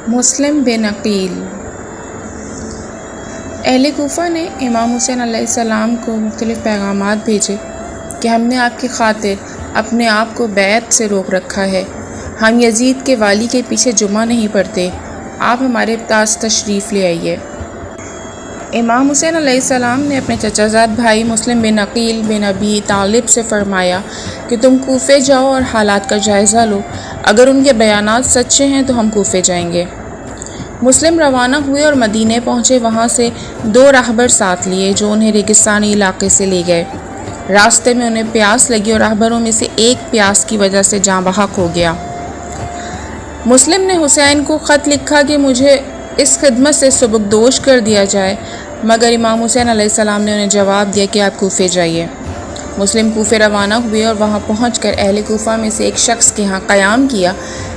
مسلم بن عقیل۔ اہل کوفہ نے امام حسین علیہ السلام کو مختلف پیغامات بھیجے کہ ہم نے آپ کی خاطر اپنے آپ کو بیعت سے روک رکھا ہے، ہم یزید کے والی کے پیچھے جمعہ نہیں پڑھتے، آپ ہمارے پاس تشریف لے آئیے۔ امام حسین علیہ السلام نے اپنے چچا زاد بھائی مسلم بن عقیل بن ابی طالب سے فرمایا کہ تم کوفے جاؤ اور حالات کا جائزہ لو، اگر ان کے بیانات سچے ہیں تو ہم کوفے جائیں گے۔ مسلم روانہ ہوئے اور مدینے پہنچے، وہاں سے 2 راہبر ساتھ لیے جو انہیں ریگستانی علاقے سے لے گئے۔ راستے میں انہیں پیاس لگی اور راہبروں میں سے ایک پیاس کی وجہ سے جاں بحق ہو گیا۔ مسلم نے حسین کو خط لکھا کہ مجھے اس خدمت سے سبکدوش کر دیا جائے، مگر امام حسین علیہ السلام نے انہیں جواب دیا کہ آپ کوفے جائیے۔ مسلم کوفے روانہ ہوئے اور وہاں پہنچ کر اہل کوفہ میں سے ایک شخص کے ہاں قیام کیا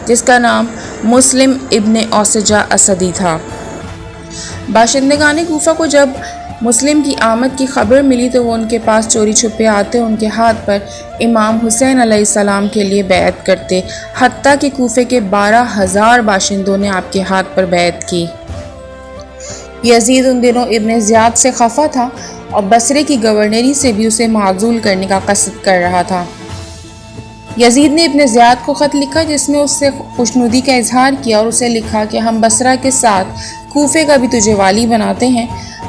جس کا نام مسلم ابن اوسجہ اسدی تھا۔ باشندگان کوفہ کو جب مسلم کی آمد کی خبر ملی تو وہ ان کے پاس چوری چھپے آتے، ان کے ہاتھ پر امام حسین علیہ السلام کے لیے بیعت کرتے، حتیٰ کہ کوفے کے 12,000 باشندوں نے آپ کے ہاتھ پر بیعت کی۔ یزید ان دنوں ابن زیاد سے خفا تھا اور بصرے کی گورنری سے بھی اسے معزول کرنے کا قصد کر رہا تھا۔ یزید نے ابن زیاد کو خط لکھا جس میں اس سے خوشنودی کا اظہار کیا اور اسے لکھا کہ ہم بصرہ کے ساتھ کوفے کا بھی تجھے والی بناتے ہیں،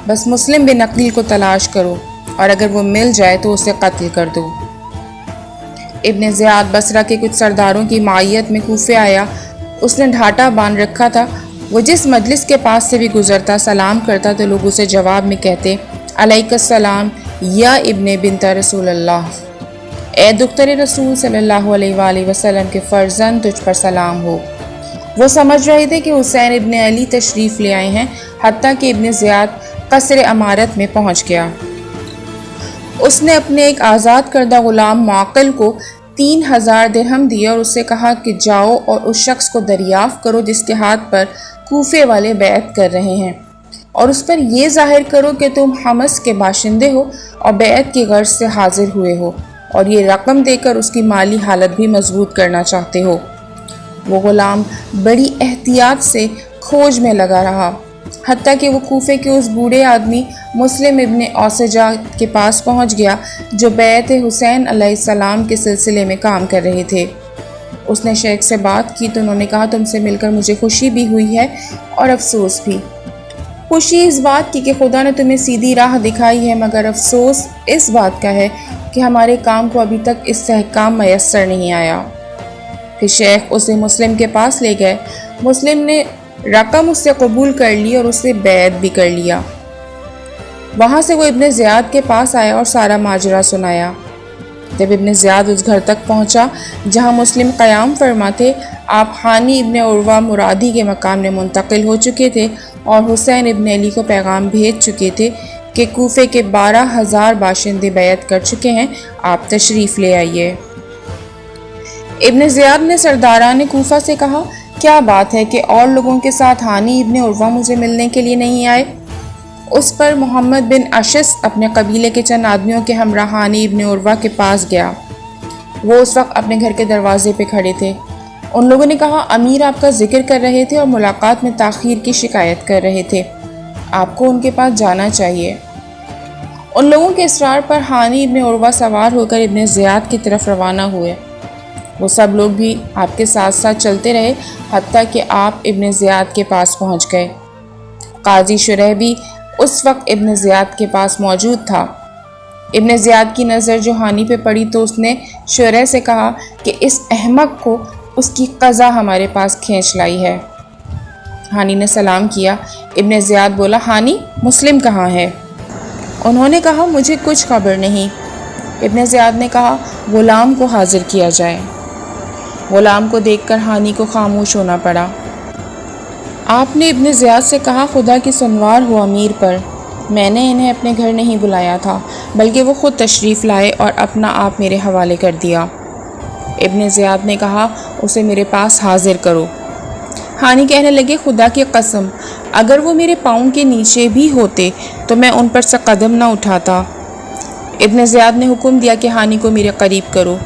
بس مسلم بن عقیل کو تلاش کرو اور اگر وہ مل جائے تو اسے قتل کر دو۔ ابن زیاد بصرہ کے کچھ سرداروں کی معیت میں کوفے آیا، اس نے ڈھاٹا باندھ رکھا تھا، وہ جس مجلس کے پاس سے بھی گزرتا سلام کرتا تو لوگ اسے جواب میں کہتے علیک السلام یا ابن بنت رسول اللہ، اے دختر رسول صلی اللہ علیہ وآلہ وسلم کے فرزند تجھ پر سلام ہو۔ وہ سمجھ رہے تھے کہ حسین ابن علی تشریف لے آئے ہیں، حتیٰ کہ ابن زیاد قصر امارت میں پہنچ گیا۔ اس نے اپنے ایک آزاد کردہ غلام معقل کو 3000 درہم دیے اور اس سے کہا کہ جاؤ اور اس شخص کو دریافت کرو جس کے ہاتھ پر کوفے والے بیعت کر رہے ہیں، اور اس پر یہ ظاہر کرو کہ تم حمص کے باشندے ہو اور بیعت کی غرض سے حاضر ہوئے ہو اور یہ رقم دے کر اس کی مالی حالت بھی مضبوط کرنا چاہتے ہو۔ وہ غلام بڑی احتیاط سے کھوج میں لگا رہا، حتیٰ کہ وہ کوفے کے اس بوڑھے آدمی مسلم ابن اوسجہ کے پاس پہنچ گیا جو بیعت حسین علیہ السلام کے سلسلے میں کام کر رہے تھے۔ اس نے شیخ سے بات کی تو انہوں نے کہا تم سے مل کر مجھے خوشی بھی ہوئی ہے اور افسوس بھی۔ خوشی اس بات کی کہ خدا نے تمہیں سیدھی راہ دکھائی ہے، مگر افسوس اس بات کا ہے کہ ہمارے کام کو ابھی تک استحکام میسر نہیں آیا۔ پھر شیخ اسے مسلم کے پاس لے گئے، مسلم نے رقم اس سے قبول کر لی اور اس سے بیعت بھی کر لیا۔ وہاں سے وہ ابن زیاد کے پاس آیا اور سارا ماجرا سنایا۔ جب ابن زیاد اس گھر تک پہنچا جہاں مسلم قیام فرما تھے، آپ ہانی ابن عروہ مرادی کے مقام میں منتقل ہو چکے تھے اور حسین ابن علی کو پیغام بھیج چکے تھے کہ کوفے کے 12,000 باشندے بیعت کر چکے ہیں، آپ تشریف لے آئیے۔ ابن زیاد نے سرداران کوفہ سے کہا کیا بات ہے کہ اور لوگوں کے ساتھ ہانی ابن عروہ مجھے ملنے کے لیے نہیں آئے؟ اس پر محمد بن اشس اپنے قبیلے کے چند آدمیوں کے ہمراہ ہانی ابن عروہ کے پاس گیا۔ وہ اس وقت اپنے گھر کے دروازے پہ کھڑے تھے۔ ان لوگوں نے کہا امیر آپ کا ذکر کر رہے تھے اور ملاقات میں تاخیر کی شکایت کر رہے تھے، آپ کو ان کے پاس جانا چاہیے۔ ان لوگوں کے اصرار پر ہانی ابن عروہ سوار ہو کر ابن زیاد کی طرف روانہ ہوئے۔ وہ سب لوگ بھی آپ کے ساتھ ساتھ چلتے رہے حتیٰ کہ آپ ابن زیاد کے پاس پہنچ گئے۔ قاضی شریح بھی اس وقت ابن زیاد کے پاس موجود تھا۔ ابن زیاد کی نظر جو ہانی پہ پڑی تو اس نے شریح سے کہا کہ اس احمق کو اس کی قضا ہمارے پاس کھینچ لائی ہے۔ ہانی نے سلام کیا۔ ابن زیاد بولا ہانی مسلم کہاں ہے؟ انہوں نے کہا مجھے کچھ خبر نہیں۔ ابن زیاد نے کہا غلام کو حاضر کیا جائے۔ غلام کو دیکھ کر ہانی کو خاموش ہونا پڑا۔ آپ نے ابن زیاد سے کہا خدا کی سنوار ہو امیر پر، میں نے انہیں اپنے گھر نہیں بلایا تھا بلکہ وہ خود تشریف لائے اور اپنا آپ میرے حوالے کر دیا۔ ابن زیاد نے کہا اسے میرے پاس حاضر کرو۔ ہانی کہنے لگے خدا کی قسم اگر وہ میرے پاؤں کے نیچے بھی ہوتے تو میں ان پر سے قدم نہ اٹھاتا۔ ابن زیاد نے حکم دیا کہ ہانی کو میرے قریب کرو۔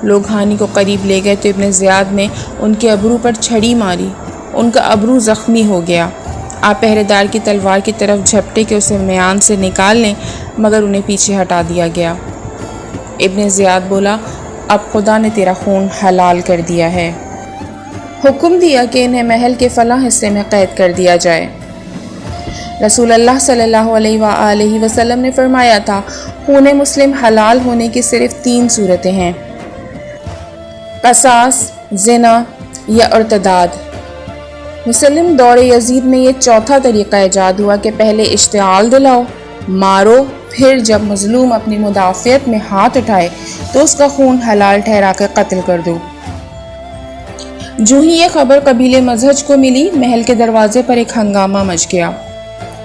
لوگ ہانی کو قریب لے گئے تو ابن زیاد نے ان کے ابرو پر چھڑی ماری۔ ان کا ابرو زخمی ہو گیا۔ آپ پہرے دار کی تلوار کی طرف جھپٹے کہ اسے میان سے نکال لیں، مگر انہیں پیچھے ہٹا دیا گیا۔ ابن زیاد بولا، اب خدا نے تیرا خون حلال کر دیا ہے۔ حکم دیا کہ انہیں محل کے فلاں حصے میں قید کر دیا جائے۔ رسول اللہ صلی اللہ علیہ وآلہ وسلم نے فرمایا تھا، خون مسلم حلال ہونے کی صرف 3 صورتیں ہیں: قصاص، زنا یا ارتداد۔ مسلم دور یزید میں یہ چوتھا طریقہ ایجاد ہوا کہ پہلے اشتعال دلاؤ، مارو، پھر جب مظلوم اپنی مدافعت میں ہاتھ اٹھائے تو اس کا خون حلال ٹھہرا کر قتل کر دو۔ جو ہی یہ خبر قبیلے مزہج کو ملی، محل کے دروازے پر ایک ہنگامہ مچ گیا۔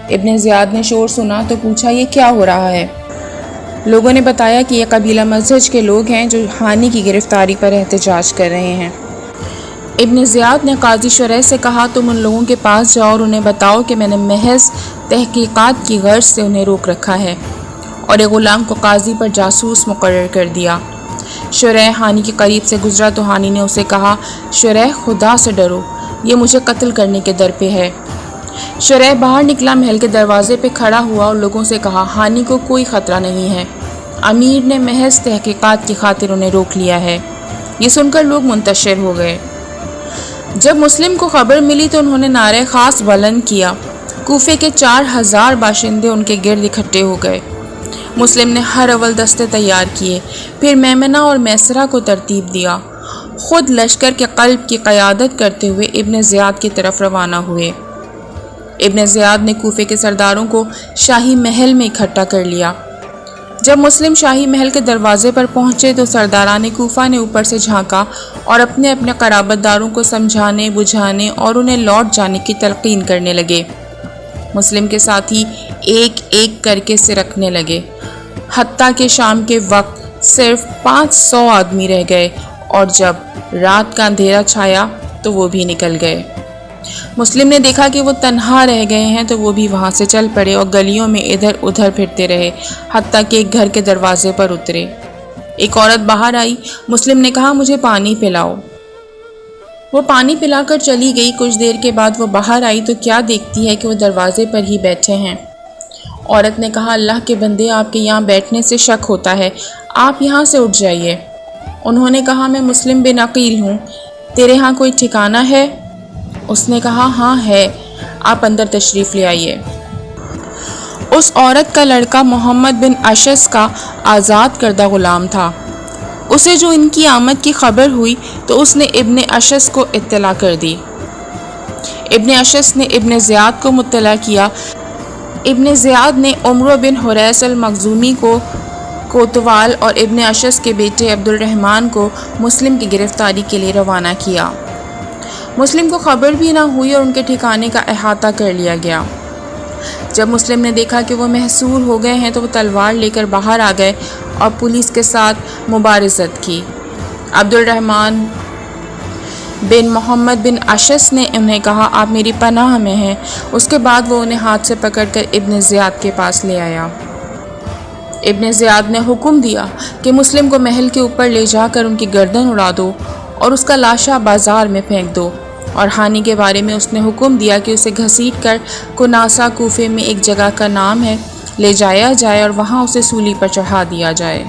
ابن زیاد نے شور سنا تو پوچھا، یہ کیا ہو رہا ہے؟ لوگوں نے بتایا کہ یہ قبیلہ مزہج کے لوگ ہیں جو ہانی کی گرفتاری پر احتجاج کر رہے ہیں۔ ابن زیاد نے قاضی شریح سے کہا، تم ان لوگوں کے پاس جاؤ اور انہیں بتاؤ کہ میں نے محض تحقیقات کی غرض سے انہیں روک رکھا ہے، اور ایک غلام کو قاضی پر جاسوس مقرر کر دیا۔ شریح ہانی کے قریب سے گزرا تو ہانی نے اسے کہا، شریح خدا سے ڈرو، یہ مجھے قتل کرنے کے در پہ ہے۔ شریح باہر نکلا، محل کے دروازے پہ کھڑا ہوا اور لوگوں سے کہا، ہانی کو کوئی خطرہ نہیں ہے، امیر نے محض تحقیقات کی خاطر انہیں روک لیا ہے۔ یہ سن کر لوگ منتشر ہو گئے۔ جب مسلم کو خبر ملی تو انہوں نے نعرہ خاص بلند کیا۔ کوفے کے 4000 باشندے ان کے گرد اکٹھے ہو گئے۔ مسلم نے ہر اول دستے تیار کیے، پھر میمنہ اور میسرہ کو ترتیب دیا، خود لشکر کے قلب کی قیادت کرتے ہوئے ابن زیاد کی طرف روانہ ہوئے۔ ابن زیاد نے کوفے کے سرداروں کو شاہی محل میں اکٹھا کر لیا۔ جب مسلم شاہی محل کے دروازے پر پہنچے تو سرداران کوفہ نے اوپر سے جھانکا اور اپنے اپنے قرابت داروں کو سمجھانے، بجھانے اور انہیں لوٹ جانے کی تلقین کرنے لگے۔ مسلم کے ساتھی ایک ایک کر کے سرکنے لگے، حتیٰ کہ شام کے وقت صرف 500 آدمی رہ گئے، اور جب رات کا اندھیرا چھایا تو وہ بھی نکل گئے۔ مسلم نے دیکھا کہ وہ تنہا رہ گئے ہیں تو وہ بھی وہاں سے چل پڑے اور گلیوں میں ادھر ادھر پھرتے رہے، حتیٰ کہ ایک گھر کے دروازے پر اترے۔ ایک عورت باہر آئی، مسلم نے کہا، مجھے پانی پلاؤ۔ وہ پانی پلا کر چلی گئی۔ کچھ دیر کے بعد وہ باہر آئی تو کیا دیکھتی ہے کہ وہ دروازے پر ہی بیٹھے ہیں۔ عورت نے کہا، اللہ کے بندے، آپ کے یہاں بیٹھنے سے شک ہوتا ہے، آپ یہاں سے اٹھ جائیے۔ انہوں نے کہا، میں مسلم بن عقیل ہوں، تیرے ہاں کوئی ٹھکانہ ہے؟ اس نے کہا، ہاں ہے، آپ اندر تشریف لے آئیے۔ اس عورت کا لڑکا محمد بن اشعث کا آزاد کردہ غلام تھا۔ اسے جو ان کی آمد کی خبر ہوئی تو اس نے ابن اشعث کو اطلاع کر دی۔ ابن اشعث نے ابن زیاد کو مطلع کیا۔ ابن زیاد نے عمرو بن حریث المخزومی کو کوتوال اور ابن اشعث کے بیٹے عبد الرحمن کو مسلم کی گرفتاری کے لیے روانہ کیا۔ مسلم کو خبر بھی نہ ہوئی اور ان کے ٹھکانے کا احاطہ کر لیا گیا۔ جب مسلم نے دیکھا کہ وہ محصور ہو گئے ہیں تو وہ تلوار لے کر باہر آ گئے اور پولیس کے ساتھ مبارزت کی۔ عبد الرحمن بن محمد بن اشعث نے انہیں کہا، آپ میری پناہ میں ہیں۔ اس کے بعد وہ انہیں ہاتھ سے پکڑ کر ابن زیاد کے پاس لے آیا۔ ابن زیاد نے حکم دیا کہ مسلم کو محل کے اوپر لے جا کر ان کی گردن اڑا دو اور اس کا لاشا بازار میں پھینک دو، اور ہانی کے بارے میں اس نے حکم دیا کہ اسے گھسیٹ کر کناسہ کوفے میں ایک جگہ کا نام ہے لے جایا جائے اور وہاں اسے سولی پر چڑھا دیا جائے۔